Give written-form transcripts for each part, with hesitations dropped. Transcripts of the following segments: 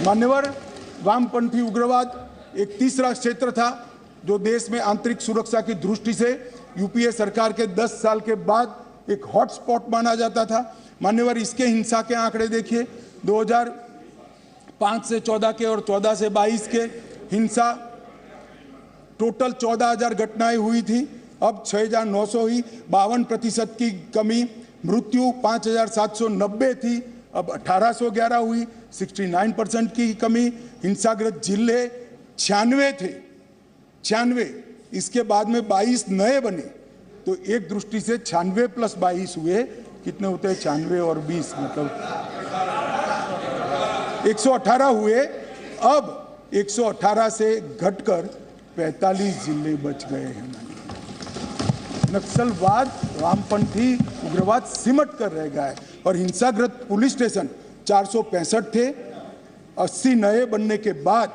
मान्यवर, वामपंथी उग्रवाद एक तीसरा क्षेत्र था जो देश में आंतरिक सुरक्षा की दृष्टि से यूपीए सरकार के 10 साल के बाद एक हॉटस्पॉट माना जाता था। मान्यवर, इसके हिंसा के आंकड़े देखिए, 2005 से 14 के और 14 से 22 के हिंसा टोटल 14,000 घटनाएं हुई थी, अब 6,900 हुई, 52% की कमी। मृत्यु 5,790 थी, अब 1,811 हुई, 69% की कमी। हिंसाग्रस्त जिले 96 थे, 96, इसके बाद में 22 नए बने, तो एक दृष्टि से 96 प्लस 22 हुए, कितने होते हैं 96 और 20, मतलब 118 हुए। अब 118 से घटकर 45 जिले बच गए हैं। नक्सलवाद, वामपंथी उग्रवाद सिमट कर रह गया है और हिंसाग्रस्त पुलिस स्टेशन 465 थे, 80 नए बनने के बाद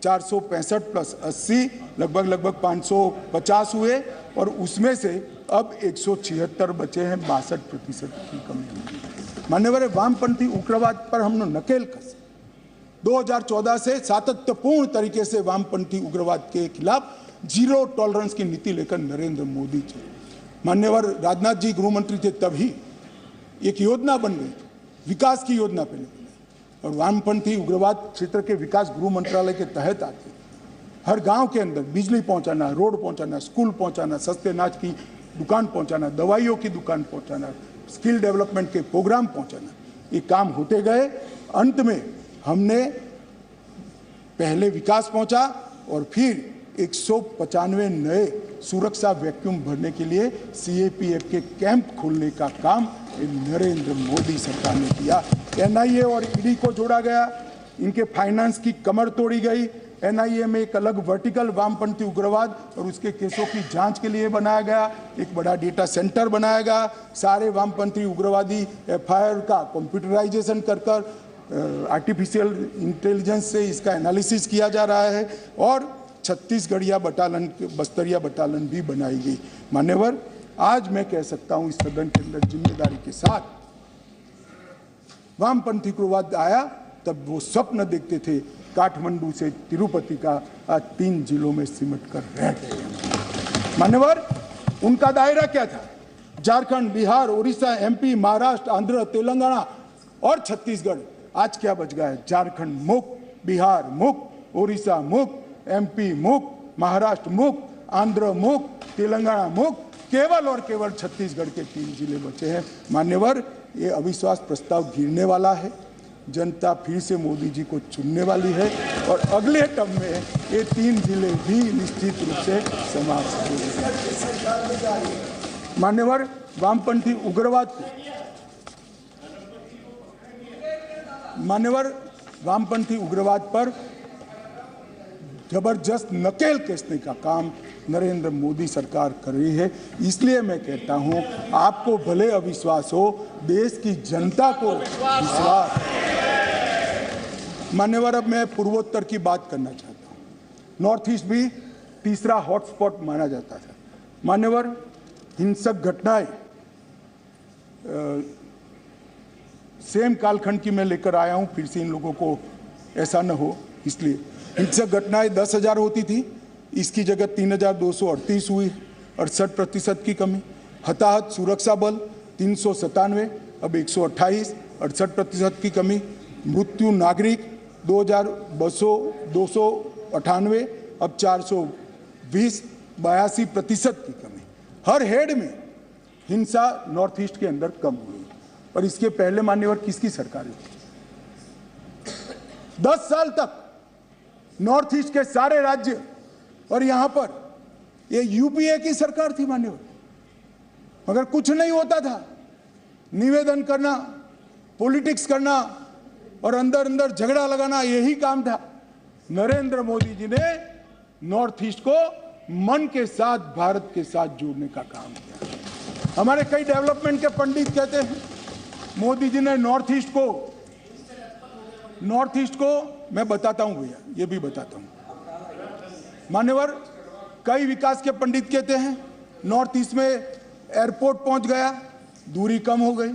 465 प्लस 80 लगभग 550 हुए और उसमें से अब 176 बचे हैं, 62% की कमी हुई। मान्यवर, वामपंथी उग्रवाद पर हमने नकेल कस 2014 से सातत्यपूर्ण तरीके से वामपंथी उग्रवाद के खिलाफ जीरो टॉलरेंस की नीति लेकर नरेंद्र मोदी चले। मान्यवर, राजनाथ जी गृह मंत्री थे तभी एक योजना बन गई, विकास की योजना पहले बनी, और वामपंथी उग्रवाद क्षेत्र के विकास गृह मंत्रालय के तहत आते। हर गांव के अंदर बिजली पहुंचाना, रोड पहुंचाना, स्कूल पहुंचाना, सस्ते अनाज की दुकान पहुंचाना, दवाइयों की दुकान पहुंचाना, स्किल डेवलपमेंट के प्रोग्राम पहुंचाना, ये काम होते गए। अंत में हमने पहले विकास पहुंचा और फिर 195 नए सुरक्षा वैक्यूम भरने के लिए सीएपीएफ के कैंप खोलने का काम नरेंद्र मोदी सरकार ने किया। एनआईए और ईडी को जोड़ा गया, इनके फाइनेंस की कमर तोड़ी गई। एनआईए में एक अलग वर्टिकल वामपंथी उग्रवाद और उसके केसों की जांच के लिए बनाया गया, एक बड़ा डेटा सेंटर बनाया गया। सारे वामपंथी उग्रवादी एफआईआर का कंप्यूटराइजेशन कर आर्टिफिशियल इंटेलिजेंस से इसका एनालिसिस किया जा रहा है और छत्तीसगढ़िया बटालियन, बस्तरिया बटालियन भी बनाई गई। मान्यवर, आज मैं कह सकता हूं इस सदन के अंदर जिम्मेदारी के साथ, वामपंथी उग्रवाद आया तब वो स्वप्न देखते थे काठमांडू से तिरुपति का, आज 3 जिलों में सिमट कर रह गए। मान्यवर, उनका दायरा क्या था? झारखंड, बिहार, उड़ीसा, एमपी, महाराष्ट्र, आंध्र, तेलंगाना और छत्तीसगढ़। आज क्या बच गया है? झारखंड मुक्त, बिहार मुक्त, उड़ीसा मुक्त, एमपी मुक्त, महाराष्ट्र मुक्त, आंध्र मुक्त, तेलंगाना मुक्त, केवल और केवल छत्तीसगढ़ के 3 जिले बचे हैं। मान्यवर, ये अविश्वास प्रस्ताव गिरने वाला है, जनता फिर से मोदी जी को चुनने वाली है और अगले टर्म में ये 3 जिले भी निश्चित रूप से समाप्त होंगे। मान्यवर, वामपंथी उग्रवाद को, मान्यवर, वामपंथी उग्रवाद पर जबरदस्त नकेल कसने का काम नरेंद्र मोदी सरकार कर रही है। इसलिए मैं कहता हूं, आपको भले अविश्वास हो, देश की जनता को विश्वास। मान्यवर, अब मैं पूर्वोत्तर की बात करना चाहता हूं। नॉर्थ ईस्ट भी तीसरा हॉटस्पॉट माना जाता था। मान्यवर, हिंसक घटनाएं सेम कालखंड की मैं लेकर आया हूं, फिर से इन लोगों को ऐसा न हो, इसलिए हिंसक घटनाएं 10,000 होती थी, इसकी जगह 3,238 हुई, 68% की कमी। हताहत सुरक्षा बल 397, अब 128, 68% की कमी। मृत्यु नागरिक 2,298, अब 420, 82% की कमी। हर हेड में हिंसा नॉर्थ ईस्ट के अंदर कम हुई। और इसके पहले मान्यवर किसकी सरकार थी? 10 साल तक नॉर्थ ईस्ट के सारे राज्य और यहां पर ये यूपीए की सरकार थी मान्यवर, मगर कुछ नहीं होता था। निवेदन करना, पॉलिटिक्स करना और अंदर अंदर झगड़ा लगाना, यही काम था। नरेंद्र मोदी जी ने नॉर्थ ईस्ट को मन के साथ भारत के साथ जोड़ने का काम किया। हमारे कई डेवलपमेंट के पंडित कहते हैं मोदी जी ने नॉर्थ ईस्ट को मैं बताता हूं भैया, ये भी बताता हूं। मान्यवर, कई विकास के पंडित कहते हैं नॉर्थ ईस्ट में एयरपोर्ट पहुंच गया, दूरी कम हो गई।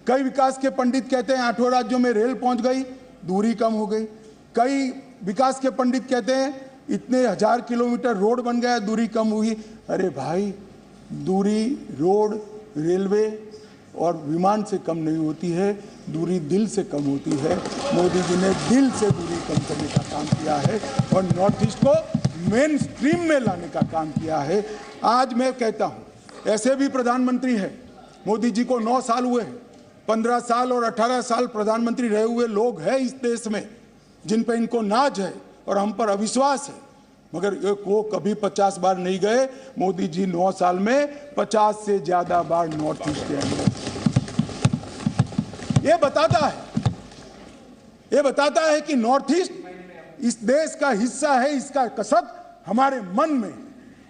कई विकास के पंडित कहते हैं 8 राज्यों में रेल पहुंच गई, दूरी कम हो गई। कई विकास के पंडित कहते हैं इतने 1000 किलोमीटर रोड बन गया, दूरी कम हुई। अरे भाई, दूरी रोड, रेलवे और विमान से कम नहीं होती है, दूरी दिल से कम होती है। मोदी जी ने दिल से दूरी कम करने का काम किया है और नॉर्थ ईस्ट को मेन स्ट्रीम में लाने का काम किया है। आज मैं कहता हूँ, ऐसे भी प्रधानमंत्री है, मोदी जी को 9 साल हुए हैं, 15 साल और 18 साल प्रधानमंत्री रहे हुए लोग हैं इस देश में जिन पर इनको नाज है और हम पर अविश्वास है, मगर वो कभी 50 बार नहीं गए। मोदी जी 9 साल में 50 से ज्यादा बार नॉर्थ ईस्ट गए। ये बताता है कि नॉर्थ ईस्ट इस देश का हिस्सा है, इसका कसब हमारे मन में।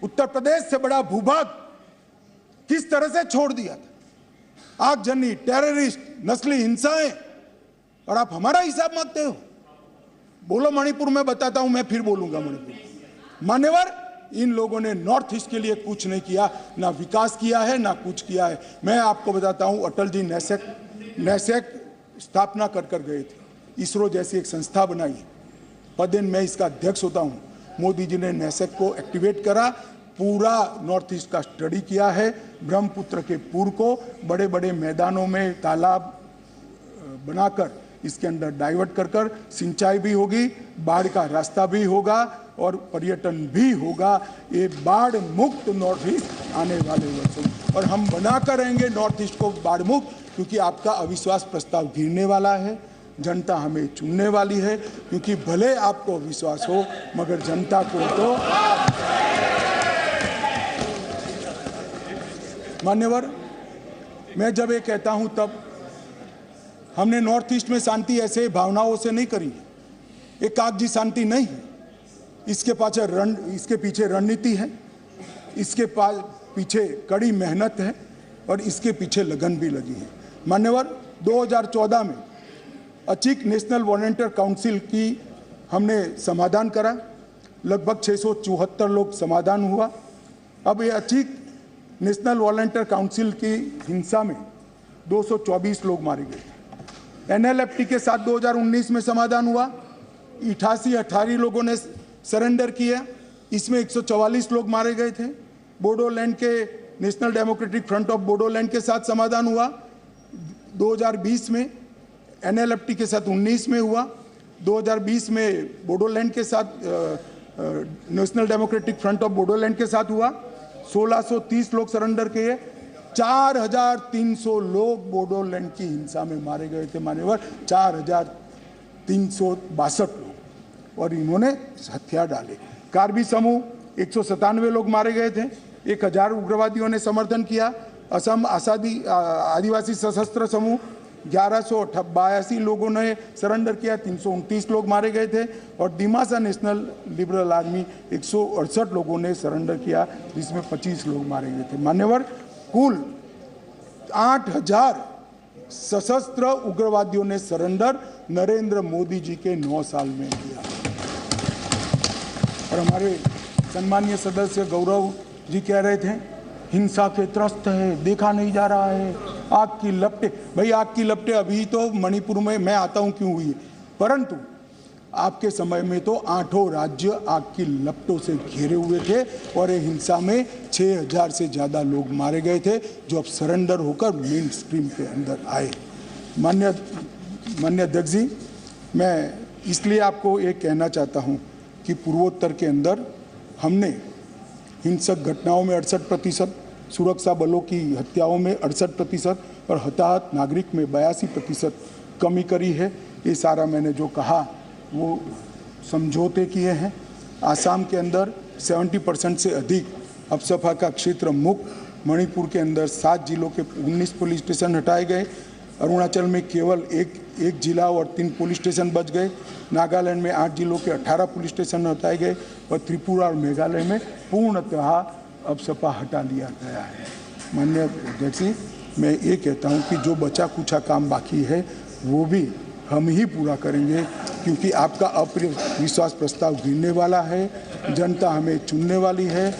उत्तर प्रदेश से बड़ा भूभाग किस तरह से छोड़ दिया था, आगजनी, टेररिस्ट, नस्ली हिंसाएं, और आप हमारा हिसाब मांगते हो। बोलो मणिपुर में, बताता हूं, मैं फिर बोलूंगा मणिपुर। मान्यवर, इन लोगों ने नॉर्थ ईस्ट के लिए कुछ नहीं किया, ना विकास किया है ना कुछ किया है। मैं आपको बताता हूं, अटल जी नैसेक स्थापना कर गए थे, इसरो जैसी एक संस्था बनाई है, पदेन मैं इसका अध्यक्ष होता हूं। मोदी जी ने नैसेक को एक्टिवेट करा, पूरा नॉर्थ ईस्ट का स्टडी किया है। ब्रह्मपुत्र के पूर को बड़े बड़े मैदानों में तालाब बनाकर इसके अंदर डाइवर्ट कर सिंचाई भी होगी, बाढ़ का रास्ता भी होगा और पर्यटन भी होगा। ये बाढ़ मुक्त नॉर्थ ईस्ट आने वाले वर्षों में, और हम बनाकर रहेंगे नॉर्थ ईस्ट को बाढ़ मुक्त, क्योंकि आपका अविश्वास प्रस्ताव गिरने वाला है। जनता हमें चुनने वाली है, क्योंकि भले आपको विश्वास हो मगर जनता को तो। मान्यवर, मैं जब ये कहता हूं तब हमने नॉर्थ ईस्ट में शांति ऐसे भावनाओं से नहीं करी है, एक कागजी शांति नहीं है। इसके पीछे रणनीति है, इसके पीछे कड़ी मेहनत है और इसके पीछे लगन भी लगी है। मान्यवर, 2014 में अचीक नेशनल वॉलंटियर काउंसिल की हमने समाधान करा, लगभग 674 लोग समाधान हुआ। अब ये अचीक नेशनल वॉलंटियर काउंसिल की हिंसा में 224 लोग मारे गए। एनएलएफटी के साथ 2019 में समाधान हुआ, 88 लोगों ने सरेंडर किया, इसमें 144 लोग मारे गए थे। बोडोलैंड के national democratic front of Bodoland के साथ समाधान हुआ 2020 में, एनएलएफटी के साथ 19 में हुआ, 2020 में बोडोलैंड के साथ national democratic front of Bodoland के साथ हुआ। 1630 लोग सरेंडर किए, 4300 लोग बोडोलैंड की हिंसा में मारे गए थे। मान्यवर, 4362 लोग, और इन्होंने हथियार डाले। कार्बी समूह 197 लोग मारे गए थे, 1000 उग्रवादियों ने समर्थन किया। असम आदिवासी सशस्त्र समूह 1182 लोगों ने सरेंडर किया, 329 लोग मारे गए थे। और दिमासा नेशनल लिबरल आर्मी 168 लोगों ने सरेंडर किया, जिसमें 25 लोग मारे गए थे। मान्यवर, कुल 8000 सशस्त्र उग्रवादियों ने सरेंडर नरेंद्र मोदी जी के 9 साल में किया। और हमारे सम्मानीय सदस्य गौरव जी कह रहे थे हिंसा के त्रस्त है, देखा नहीं जा रहा है, आग की लपटें। भाई, आग की लपटें अभी तो मणिपुर में मैं आता हूं क्यों हुई, परंतु आपके समय में तो 8 राज्य आग की लपटों से घिरे हुए थे और ये हिंसा में 6000 से ज़्यादा लोग मारे गए थे, जो अब सरेंडर होकर मेन स्ट्रीम के अंदर आए। माननीय अध्यक्ष जी, मैं इसलिए आपको ये कहना चाहता हूँ कि पूर्वोत्तर के अंदर हमने हिंसक घटनाओं में 68%, सुरक्षा बलों की हत्याओं में 68% और हताहत नागरिक में 82% कमी करी है। ये सारा मैंने जो कहा वो समझौते किए हैं। आसाम के अंदर 70% से अधिक अपसफा का क्षेत्र मुक्त। मणिपुर के अंदर 7 जिलों के 19 पुलिस स्टेशन हटाए गए। अरुणाचल में केवल एक जिला और 3 पुलिस स्टेशन बच गए। नागालैंड में 8 जिलों के 18 पुलिस स्टेशन हटाए गए और त्रिपुरा और मेघालय में पूर्णतः अपसपा हटा लिया गया है। माननीय अध्यक्ष जी, मैं ये कहता हूँ कि जो बचा कुचा काम बाकी है वो भी हम ही पूरा करेंगे, क्योंकि आपका अविश्वास प्रस्ताव गिरने वाला है, जनता हमें चुनने वाली है।